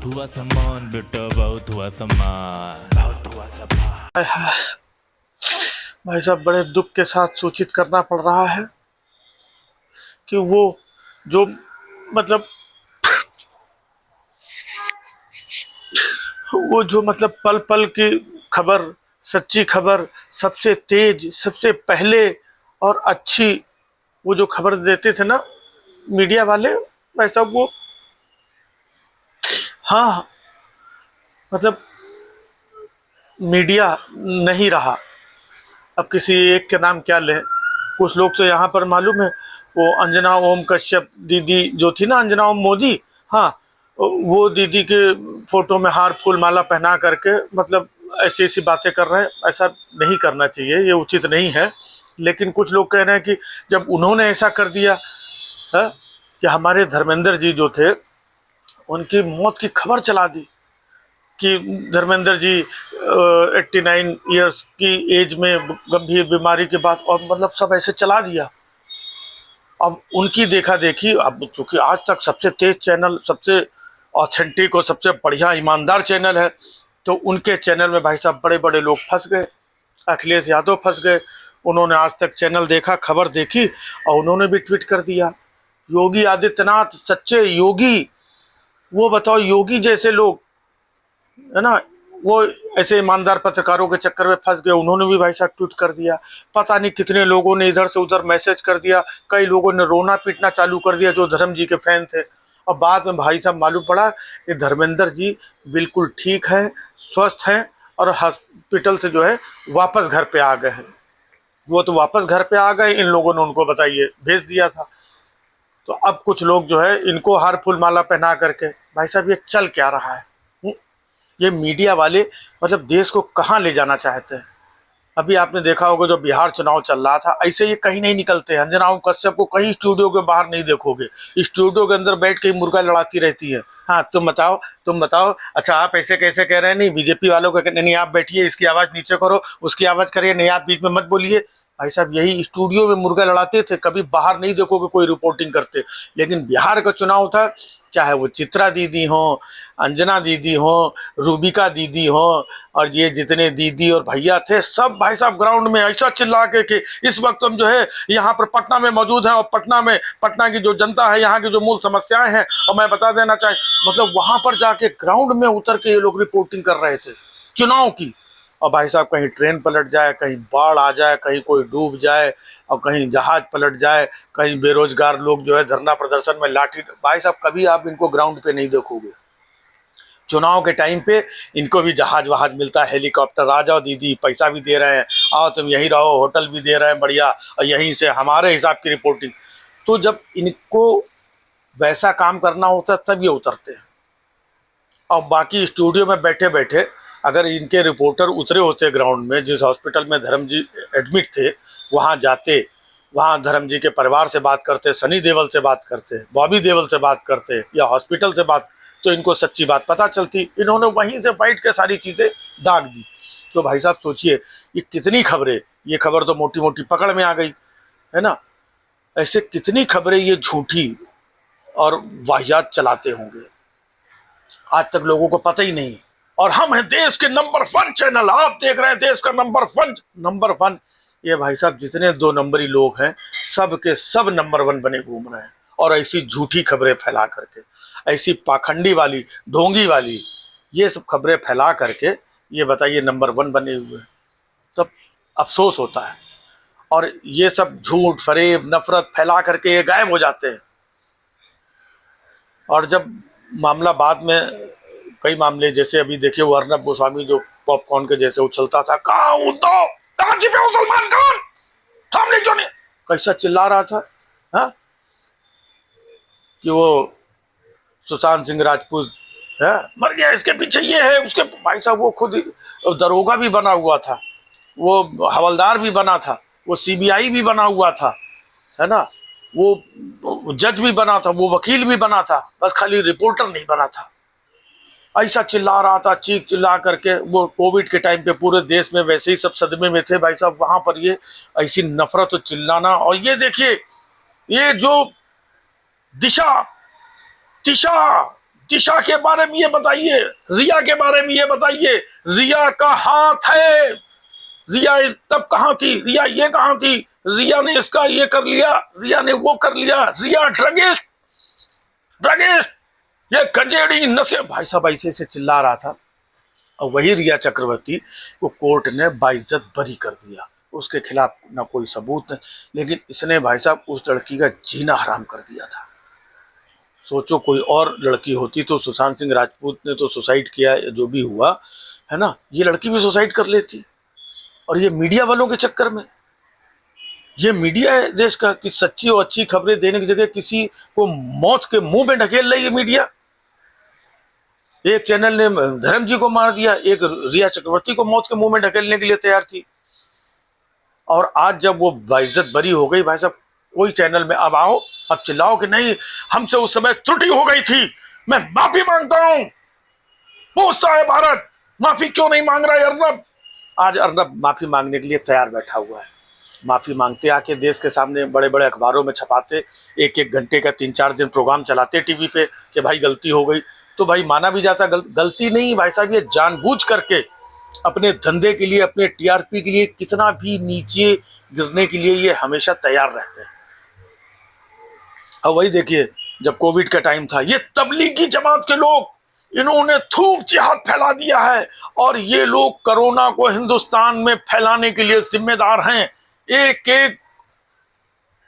बहुत हुआ सामान बेटा, बहुत हुआ सामान, बहुत हुआ सामान। भाई साहब, बड़े दुख के साथ सूचित करना पड़ रहा है कि वो जो मतलब पल पल की खबर, सच्ची खबर, सबसे तेज, सबसे पहले और अच्छी, वो जो खबर देते थे ना मीडिया वाले, भाई साहब वो, हाँ, मतलब मीडिया नहीं रहा। अब किसी एक के नाम क्या लें। कुछ लोग तो यहाँ पर मालूम है, वो अंजना ओम कश्यप दीदी जो थी ना, अंजना ओम मोदी, हाँ, वो दीदी के फोटो में हार फूल माला पहना करके मतलब ऐसी ऐसी बातें कर रहे हैं। ऐसा नहीं करना चाहिए, ये उचित नहीं है। लेकिन कुछ लोग कह रहे हैं कि जब उन्होंने ऐसा कर दिया है कि हमारे धर्मेंद्र जी जो थे उनकी मौत की खबर चला दी कि धर्मेंद्र जी 89 ईयर्स की एज में गंभीर बीमारी के बाद, और मतलब सब ऐसे चला दिया। अब उनकी देखा देखी, अब चूंकि आज तक सबसे तेज चैनल, सबसे ऑथेंटिक और सबसे बढ़िया ईमानदार चैनल है, तो उनके चैनल में भाई साहब बड़े बड़े लोग फंस गए। अखिलेश यादव फंस गए। उन्होंने आज तक चैनल देखा, खबर देखी, और उन्होंने भी ट्वीट कर दिया। योगी आदित्यनाथ सच्चे योगी, वो बताओ, योगी जैसे लोग, है ना, वो ऐसे ईमानदार पत्रकारों के चक्कर में फंस गए। उन्होंने भी भाई साहब ट्वीट कर दिया। पता नहीं कितने लोगों ने इधर से उधर मैसेज कर दिया। कई लोगों ने रोना पीटना चालू कर दिया जो धर्म जी के फैन थे। और बाद में भाई साहब मालूम पड़ा कि धर्मेंद्र जी बिल्कुल ठीक हैं, स्वस्थ हैं, और हॉस्पिटल से जो है वापस घर पे आ गए हैं। वो तो वापस घर पे आ गए, इन लोगों ने उनको बताइए भेज दिया था। तो अब कुछ लोग जो है इनको हार फूल माला पहना करके, भाई साहब ये चल क्या रहा है? ये मीडिया वाले मतलब देश को कहाँ ले जाना चाहते हैं? अभी आपने देखा होगा जो बिहार चुनाव चल रहा था, ऐसे ये कहीं नहीं निकलते हैं। अंजना ओम कश्यप को कहीं स्टूडियो के बाहर नहीं देखोगे, स्टूडियो के अंदर बैठ के ही मुर्गा लड़ाती रहती है। हाँ, तुम बताओ, तुम बताओ, अच्छा आप ऐसे कैसे कह रहे हैं, नहीं बीजेपी वालों को नहीं, आप बैठिए, इसकी आवाज़ नीचे करो, उसकी आवाज़ करिए, नहीं आप बीच में मत बोलिए। भाई साहब यही स्टूडियो में मुर्गा लड़ाते थे, कभी बाहर नहीं देखोगे कोई रिपोर्टिंग करते। लेकिन बिहार का चुनाव था, चाहे वो चित्रा दीदी हों, अंजना दीदी हों, रूबिका दीदी हों, और ये जितने दीदी और भैया थे, सब भाई साहब ग्राउंड में ऐसा चिल्ला के कि इस वक्त हम जो है यहाँ पर पटना में मौजूद हैं, और पटना की जो जनता है, यहाँ की जो मूल समस्याएं हैं, और मैं बता देना चाहे, मतलब वहां पर जाके ग्राउंड में उतर के ये लोग रिपोर्टिंग कर रहे थे चुनाव की। और भाई साहब कहीं ट्रेन पलट जाए, कहीं बाढ़ आ जाए, कहीं कोई डूब जाए, और कहीं जहाज पलट जाए, कहीं बेरोजगार लोग जो है धरना प्रदर्शन में लाठी, भाई साहब कभी आप इनको ग्राउंड पे नहीं देखोगे। चुनाव के टाइम पे इनको भी जहाज वहाज मिलता है, हेलीकॉप्टर, आ जाओ दीदी, पैसा भी दे रहे हैं, आओ तुम यहीं रहो, होटल भी दे रहे हैं बढ़िया, और यहीं से हमारे हिसाब की रिपोर्टिंग। तो जब इनको वैसा काम करना होता है तब ये उतरते हैं। और बाकी स्टूडियो में बैठे बैठे अगर इनके रिपोर्टर उतरे होते ग्राउंड में, जिस हॉस्पिटल में धर्म जी एडमिट थे, वहाँ जाते, वहाँ धर्म जी के परिवार से बात करते, सनी देओल से बात करते, बॉबी देओल से बात करते, या हॉस्पिटल से बात, तो इनको सच्ची बात पता चलती। इन्होंने वहीं से बैठ के सारी चीज़ें दाग दी। तो भाई साहब सोचिए, ये कितनी खबरें, ये खबर तो मोटी मोटी पकड़ में आ गई, है ना, ऐसे कितनी खबरें ये झूठी और वाहियात चलाते होंगे, आज तक लोगों को पता ही नहीं। और हम हैं देश के नंबर 1 चैनल, आप देख रहे हैं देश का नंबर 1। ये भाई साहब जितने 2 नंबरी लोग हैं, सब के सब नंबर 1 बने घूम रहे हैं, और ऐसी झूठी खबरें फैला करके, ऐसी पाखंडी वाली, ढोंगी वाली, ये सब खबरें फैला करके, ये बताइए नंबर 1 बने हुए हैं। तब अफसोस होता है। और ये सब झूठ फरेब नफरत फैला करके ये गायब हो जाते हैं। और जब मामला बाद में, कई मामले जैसे अभी देखिए वो अर्नब गोस्वामी जो पॉपकॉर्न के जैसे उछलता था, कहाँ उद्धव, कहाँ छिपे हो सलमान खान, सामने क्यों नहीं, कैसा चिल्ला रहा था, हा? कि वो सुशांत सिंह राजपूत है मर गया, इसके पीछे ये है, उसके, भाई साहब वो खुद दरोगा भी बना हुआ था, वो हवलदार भी बना था, वो सीबीआई भी बना हुआ था, है ना, वो जज भी बना था, वो वकील भी बना था, बस खाली रिपोर्टर नहीं बना था। ऐसा चिल्ला रहा था, चीख चिल्ला करके। वो कोविड के टाइम पे पूरे देश में वैसे ही सब सदमे में थे भाई साहब, वहां पर ये ऐसी नफरत और चिल्लाना। और ये देखिए, ये जो दिशा तिशा दिशा के बारे में ये बताइए, रिया के बारे में ये बताइए, रिया का हाथ है, रिया तब कहां थी, रिया ये कहां थी, रिया ने इसका ये कर लिया, रिया ने वो कर लिया, रिया ड्रगिस्ट ड्रगिस्ट, ये गंजेड़ी नशे। भाई साहब ऐसे से चिल्ला रहा था और वही रिया चक्रवर्ती को कोर्ट ने बाइज्जत बरी कर दिया। उसके खिलाफ ना कोई सबूत नहीं, लेकिन इसने भाई साहब उस लड़की का जीना हराम कर दिया था। सोचो कोई और लड़की होती तो, सुशांत सिंह राजपूत ने तो सुसाइड किया, जो भी हुआ है ना, ये लड़की भी सुसाइड कर लेती। और ये मीडिया वालों के चक्कर में, ये मीडिया है देश का कि सच्ची और अच्छी खबरें देने की जगह किसी को मौत के मुंह में ढकेल रही है मीडिया। एक चैनल ने धर्म जी को मार दिया, एक रिया चक्रवर्ती को मौत के मुंह में ढकेलने के लिए तैयार थी। और आज जब वो बाइज्जत बरी हो गई, भाई साहब कोई चैनल में अब आओ, अब चिल्लाओ कि नहीं हमसे उस समय त्रुटि हो गई थी, मैं माफी मांगता हूं। पूछता है भारत, माफी क्यों नहीं मांग रहा है अर्नब? आज अर्नब माफी मांगने के लिए तैयार बैठा हुआ है। माफी मांगते आके देश के सामने बड़े बड़े अखबारों में छपाते, एक एक घंटे का 3-4 दिन प्रोग्राम चलाते टीवी पे कि भाई गलती हो गई, तो भाई माना भी जाता। गलती नहीं भाई साहब, ये जानबूझ करके अपने धंधे के लिए, अपने टीआरपी के लिए कितना भी नीचे गिरने के लिए ये हमेशा तैयार रहते हैं। अब वही देखिए, जब कोविड का टाइम था, ये तबलीगी जमात के लोग, इन्होंने थूक जिहाद फैला दिया है और ये लोग कोरोना को हिंदुस्तान में फैलाने के लिए जिम्मेदार हैं। एक एक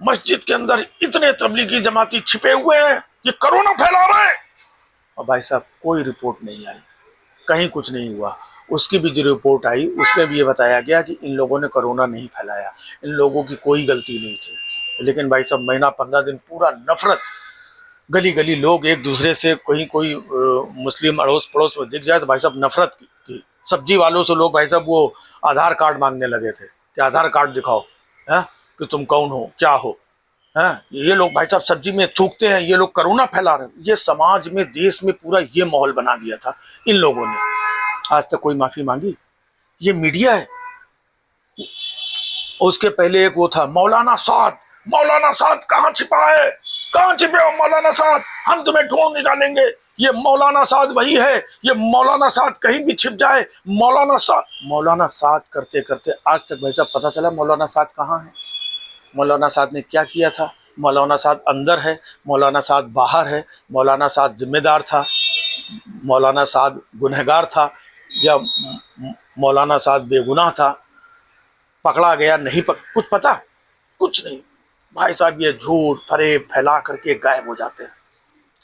मस्जिद के अंदर इतने तबलीगी जमाती छिपे हुए हैं, ये कोरोना फैला रहे हैं। और भाई साहब कोई रिपोर्ट नहीं आई, कहीं कुछ नहीं हुआ। उसकी भी जो रिपोर्ट आई उसमें भी ये बताया गया कि इन लोगों ने कोरोना नहीं फैलाया, इन लोगों की कोई गलती नहीं थी। लेकिन भाई साहब महीना 15 दिन पूरा नफरत, गली गली लोग एक दूसरे से, कहीं कोई मुस्लिम अड़ोस पड़ोस में दिख जाए तो भाई साहब नफरत की। सब्जी वालों से लोग भाई साहब वो आधार कार्ड मांगने लगे थे कि आधार कार्ड दिखाओ, है कि तुम कौन हो, क्या हो, हैं। ये लोग भाई साहब सब्जी में थूकते हैं, ये लोग कोरोना फैला रहे हैं। ये समाज में, देश में पूरा ये माहौल बना दिया था इन लोगों ने। आज तक कोई माफी मांगी? ये मीडिया है। उसके पहले एक वो था मौलाना साद। मौलाना साद कहाँ छिपा है? कहाँ छिपे हो मौलाना साद? हम तुम्हें ढूंढ निकालेंगे। ये मौलाना साद वही है, ये मौलाना साद कहीं भी छिप जाए, मौलाना साद करते करते आज तक भाई साहब पता चला मौलाना साद कहाँ है, मौलाना साद ने क्या किया था। मौलाना साद अंदर है, मौलाना साद बाहर है, मौलाना साद जिम्मेदार था, मौलाना साद गुनहगार था, या मौलाना साद बेगुनाह था, पकड़ा गया नहीं, कुछ पता कुछ नहीं। भाई साहब ये झूठ फरेब फैला करके गायब हो जाते हैं।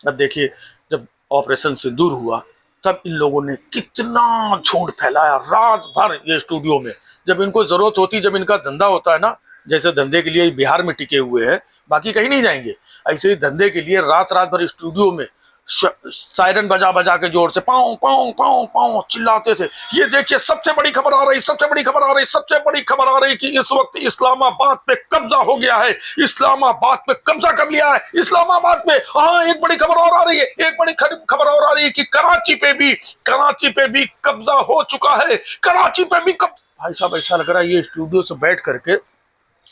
अब देखिए, जब ऑपरेशन सिंदूर हुआ तब इन लोगों ने कितना झूठ फैलाया रात भर ये स्टूडियो में। जब इनको जरूरत होती, जब इनका धंधा होता है ना, जैसे धंधे के लिए बिहार में टिके हुए हैं, बाकी कहीं नहीं जाएंगे, ऐसे ही धंधे के लिए रात रात भर स्टूडियो में सायरन बजा बजा के जोर से पाँव पाँव पाँव पाँव चिल्लाते थे। ये देखिए सबसे बड़ी खबर आ रही, सबसे बड़ी खबर आ रही, सबसे बड़ी खबर आ रही कि इस वक्त इस्लामाबाद पे कब्जा हो गया है, इस्लामाबाद पे कब्जा कर लिया है इस्लामाबाद में। हाँ, एक बड़ी खबर और आ रही है, एक बड़ी खबर और आ रही है कि कराची पे भी कब्जा हो चुका है, कराची पे भी भाई साहब ऐसा लग रहा है ये स्टूडियो से बैठ करके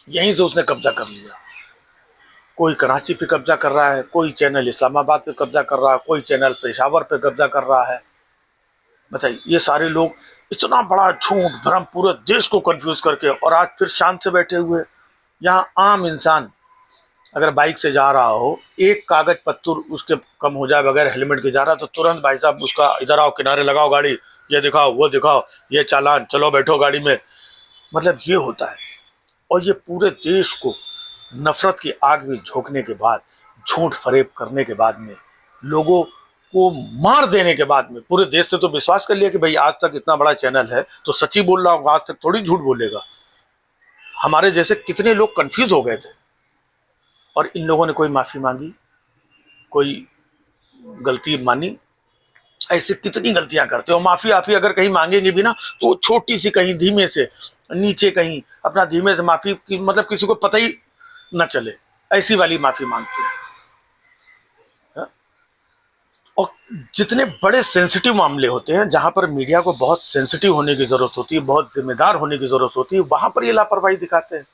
यहीं से उसने कब्जा कर लिया। कोई कराची पे कब्जा कर रहा है, कोई चैनल इस्लामाबाद पे कब्जा कर रहा है, कोई चैनल पेशावर पे कब्जा कर रहा है। बताइए, ये सारे लोग इतना बड़ा झूठ भ्रम पूरे देश को कंफ्यूज करके, और आज फिर शांत से बैठे हुए। यहाँ आम इंसान अगर बाइक से जा रहा हो, एक कागज पत्थर उसके कम हो जाए बगैर हेलमेट के जा रहा, तो तुरंत भाई साहब उसका इधर आओ, किनारे लगाओ गाड़ी, ये दिखाओ वो दिखाओ, ये चालान, चलो बैठो गाड़ी में। मतलब ये होता है। और ये पूरे देश को नफरत की आग में झोंकने के बाद, झूठ फरेब करने के बाद में, लोगों को मार देने के बाद में, पूरे देश ने तो विश्वास कर लिया कि भाई आज तक इतना बड़ा चैनल है तो सच्ची बोल रहा हूँ, आज तक थोड़ी झूठ बोलेगा। हमारे जैसे कितने लोग कंफ्यूज हो गए थे, और इन लोगों ने कोई माफी मांगी, कोई गलती मानी। ऐसे कितनी गलतियां करते हो। माफी आपी अगर कहीं मांगेंगे भी ना, तो छोटी सी कहीं धीमे से नीचे कहीं अपना धीमे से माफी की, मतलब किसी को पता ही न चले, ऐसी वाली माफी मांगते हैं। और जितने बड़े सेंसिटिव मामले होते हैं, जहां पर मीडिया को बहुत सेंसिटिव होने की जरूरत होती है, बहुत जिम्मेदार होने की जरूरत होती है, वहां पर ये लापरवाही दिखाते हैं।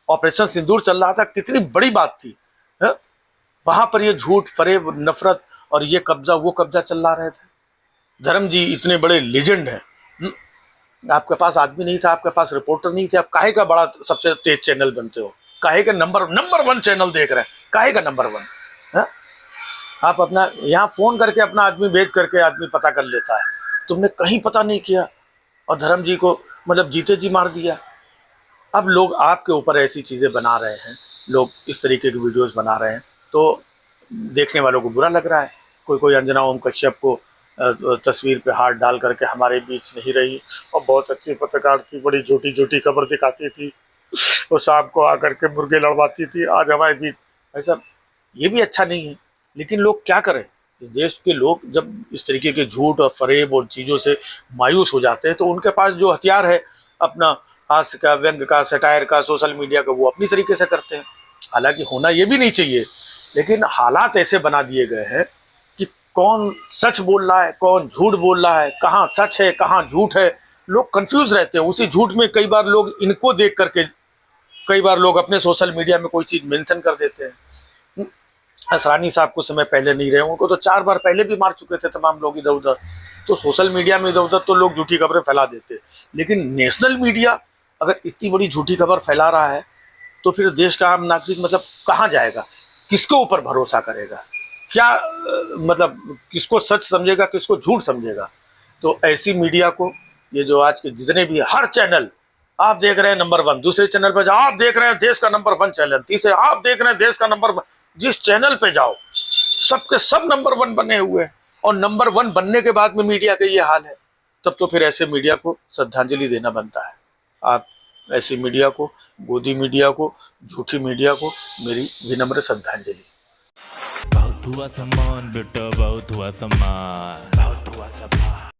ऑपरेशन सिंदूर चल रहा था, कितनी बड़ी बात थी, वहां पर ये झूठ फरेब नफरत और ये कब्जा वो कब्जा चला रहे थे। धर्म जी इतने बड़े लेजेंड हैं, आपके पास आदमी नहीं था, आपके पास रिपोर्टर नहीं थे, आप काहे का बड़ा सबसे तेज चैनल बनते हो, काहे का नंबर 1 चैनल देख रहे हैं, काहे का नंबर 1 है? आप अपना यहाँ फोन करके अपना आदमी भेज करके आदमी पता कर लेता है, तुमने कहीं पता नहीं किया और धर्म जी को मतलब जीते जी मार दिया। अब लोग आपके ऊपर ऐसी चीज़ें बना रहे हैं, लोग इस तरीके की वीडियोस बना रहे हैं, तो देखने वालों को बुरा लग रहा है। कोई अंजना ओम कश्यप को तस्वीर पे हाथ डाल करके हमारे बीच नहीं रही और बहुत अच्छी पत्रकार थी, बड़ी झूठी खबर दिखाती थी, वो शाम को आकर के मुर्गे लड़वाती थी, आज हमारे बीच। ऐसा ये भी अच्छा नहीं है, लेकिन लोग क्या करें, इस देश के लोग जब इस तरीके के झूठ और फरेब और चीज़ों से मायूस हो जाते हैं तो उनके पास जो हथियार है अपना हास्य का, व्यंग का, सटायर का, सोशल मीडिया का, वो अपनी तरीके से करते हैं। हालांकि होना ये भी नहीं चाहिए, लेकिन हालात ऐसे बना दिए गए हैं कि कौन सच बोल रहा है, कौन झूठ बोल रहा है, कहाँ सच है कहाँ झूठ है, लोग कंफ्यूज रहते हैं। उसी झूठ में कई बार लोग इनको देख करके कई बार लोग अपने सोशल मीडिया में कोई चीज़ मेंशन कर देते हैं। असरानी साहब कुछ समय पहले नहीं रहे, उनको तो 4 बार पहले भी मार चुके थे तमाम लोग इधर उधर। तो सोशल मीडिया में इधर उधर तो लोग झूठी खबरें फैला देते, लेकिन नेशनल मीडिया अगर इतनी बड़ी झूठी खबर फैला रहा है तो फिर देश का आम नागरिक मतलब कहाँ जाएगा, किसके ऊपर भरोसा करेगा, क्या मतलब किसको सच समझेगा, किसको झूठ समझेगा। तो ऐसी मीडिया को, ये जो आज के जितने भी हर चैनल आप देख रहे हैं नंबर 1, दूसरे चैनल पर जाओ आप देख रहे हैं देश का नंबर 1 चैनल, तीसरे आप देख रहे हैं देश का नंबर 1, जिस चैनल पे जाओ सबके सब नंबर 1 बने हुए हैं। और नंबर 1 बनने के बाद में मीडिया का ये हाल है, तब तो फिर ऐसे मीडिया को श्रद्धांजलि देना बनता है। आप ऐसी मीडिया को, गोदी मीडिया को, झूठी मीडिया को मेरी विनम्र श्रद्धांजलि। बहुत हुआ सम्मान बेटा, बहुत हुआ सम्मान।